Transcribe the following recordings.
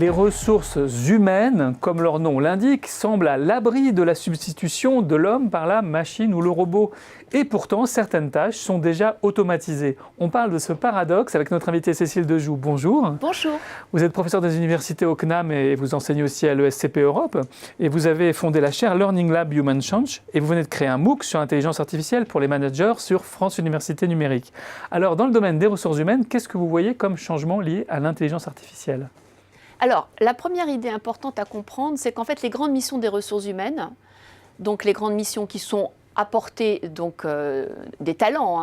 Les ressources humaines, comme leur nom l'indique, semblent à l'abri de la substitution de l'homme par la machine ou le robot. Et pourtant, certaines tâches sont déjà automatisées. On parle de ce paradoxe avec notre invitée Cécile Dejoux. Bonjour. Bonjour. Vous êtes professeur des universités au CNAM et vous enseignez aussi à l'ESCP Europe. Et vous avez fondé la chaire Learning Lab Human Change. Et vous venez de créer un MOOC sur l'intelligence artificielle pour les managers sur France Université Numérique. Alors, dans le domaine des ressources humaines, qu'est-ce que vous voyez comme changement lié à l'intelligence artificielle ? Alors, la première idée importante à comprendre, c'est qu'en fait, les grandes missions des ressources humaines, donc les grandes missions qui sont apporter donc des talents,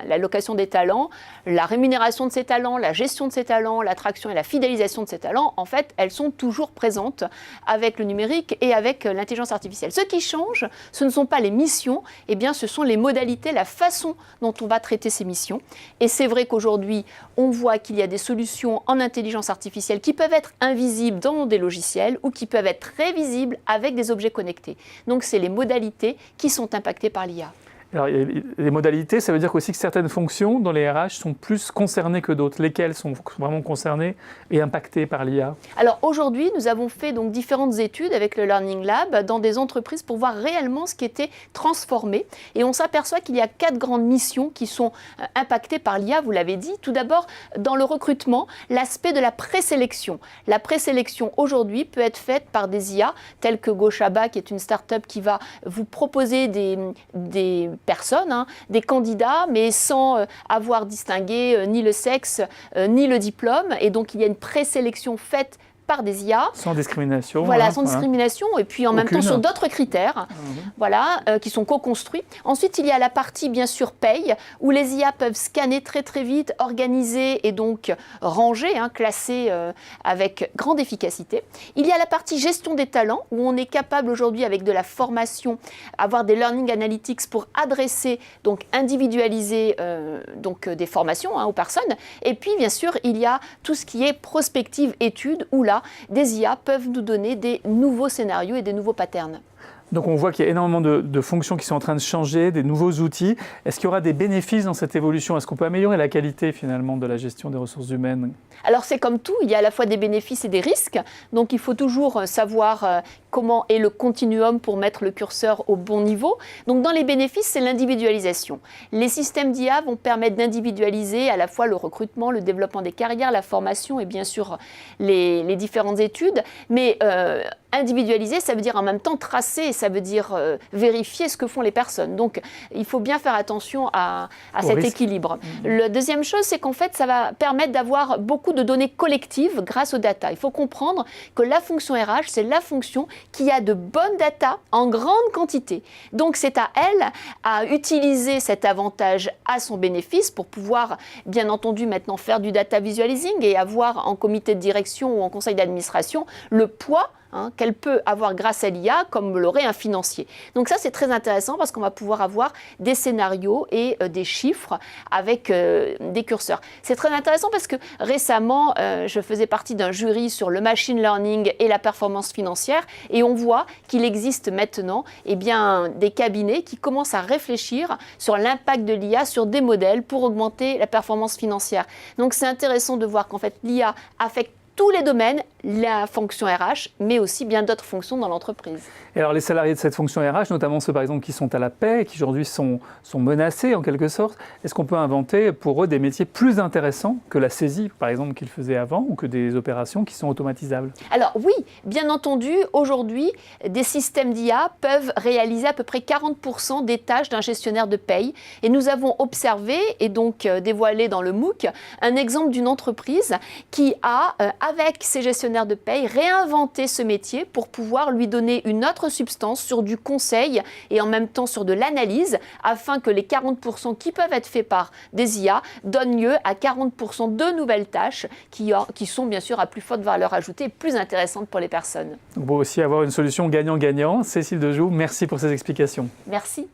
l'allocation des talents, la rémunération de ces talents, la gestion de ces talents, l'attraction et la fidélisation de ces talents, en fait, elles sont toujours présentes avec le numérique et avec l'intelligence artificielle. Ce qui change, ce ne sont pas les missions, eh bien, ce sont les modalités, la façon dont on va traiter ces missions. Et c'est vrai qu'aujourd'hui, on voit qu'il y a des solutions en intelligence artificielle qui peuvent être invisibles dans des logiciels ou qui peuvent être très visibles avec des objets connectés. Donc, c'est les modalités qui sont impactées par l'IA. Alors, les modalités, ça veut dire aussi que certaines fonctions dans les RH sont plus concernées que d'autres. Lesquelles sont vraiment concernées et impactées par l'IA ? Alors aujourd'hui, nous avons fait donc différentes études avec le Learning Lab dans des entreprises pour voir réellement ce qui était transformé. Et on s'aperçoit qu'il y a 4 grandes missions qui sont impactées par l'IA, vous l'avez dit. Tout d'abord, dans le recrutement, l'aspect de la présélection. La présélection aujourd'hui peut être faite par des IA, telles que Goshaba, qui est une start-up qui va vous proposer des personnes, des candidats, mais sans avoir distingué ni le sexe, ni le diplôme. Et donc, il y a une présélection faite par des IA. Sans discrimination. Voilà, sans discrimination, et puis en même temps sur d'autres critères, qui sont co-construits. Ensuite, il y a la partie, bien sûr, paye, où les IA peuvent scanner très très vite, organiser et donc ranger, classer avec grande efficacité. Il y a la partie gestion des talents, où on est capable aujourd'hui, avec de la formation, avoir des learning analytics pour adresser, donc individualiser des formations aux personnes. Et puis, bien sûr, il y a tout ce qui est prospective étude, où là, des IA peuvent nous donner des nouveaux scénarios et des nouveaux patterns. Donc on voit qu'il y a énormément de fonctions qui sont en train de changer, des nouveaux outils. Est-ce qu'il y aura des bénéfices dans cette évolution ? Est-ce qu'on peut améliorer la qualité finalement de la gestion des ressources humaines ? Alors c'est comme tout, il y a à la fois des bénéfices et des risques. Donc il faut toujours savoir comment est le continuum pour mettre le curseur au bon niveau. Donc dans les bénéfices, c'est l'individualisation. Les systèmes d'IA vont permettre d'individualiser à la fois le recrutement, le développement des carrières, la formation et bien sûr les différentes études. Mais individualiser, ça veut dire en même temps tracer, ça veut dire vérifier ce que font les personnes. Donc, il faut bien faire attention à cet équilibre. La deuxième chose, c'est qu'en fait, ça va permettre d'avoir beaucoup de données collectives grâce aux data. Il faut comprendre que la fonction RH, c'est la fonction qui a de bonnes data en grande quantité. Donc, c'est à elle à utiliser cet avantage à son bénéfice pour pouvoir, bien entendu, maintenant faire du data visualizing et avoir en comité de direction ou en conseil d'administration le poids qu'elle peut avoir grâce à l'IA, comme l'aurait un financier. Donc ça, c'est très intéressant parce qu'on va pouvoir avoir des scénarios et des chiffres avec des curseurs. C'est très intéressant parce que récemment, je faisais partie d'un jury sur le machine learning et la performance financière et on voit qu'il existe maintenant des cabinets qui commencent à réfléchir sur l'impact de l'IA sur des modèles pour augmenter la performance financière. Donc c'est intéressant de voir qu'en fait, l'IA affecte tous les domaines, la fonction RH, mais aussi bien d'autres fonctions dans l'entreprise. Et alors les salariés de cette fonction RH, notamment ceux par exemple qui sont à la paie, qui aujourd'hui sont menacés en quelque sorte, est-ce qu'on peut inventer pour eux des métiers plus intéressants que la saisie par exemple qu'ils faisaient avant ou que des opérations qui sont automatisables ? Alors oui, bien entendu, aujourd'hui, des systèmes d'IA peuvent réaliser à peu près 40% des tâches d'un gestionnaire de paye. Et nous avons observé et donc dévoilé dans le MOOC un exemple d'une entreprise qui a, avec ses gestionnaires de paye, réinventé ce métier pour pouvoir lui donner une autre substance sur du conseil et en même temps sur de l'analyse afin que les 40% qui peuvent être faits par des IA donnent lieu à 40% de nouvelles tâches qui sont bien sûr à plus forte valeur ajoutée et plus intéressantes pour les personnes. On peut aussi avoir une solution gagnant-gagnant. Cécile Dejoux, merci pour ces explications. Merci.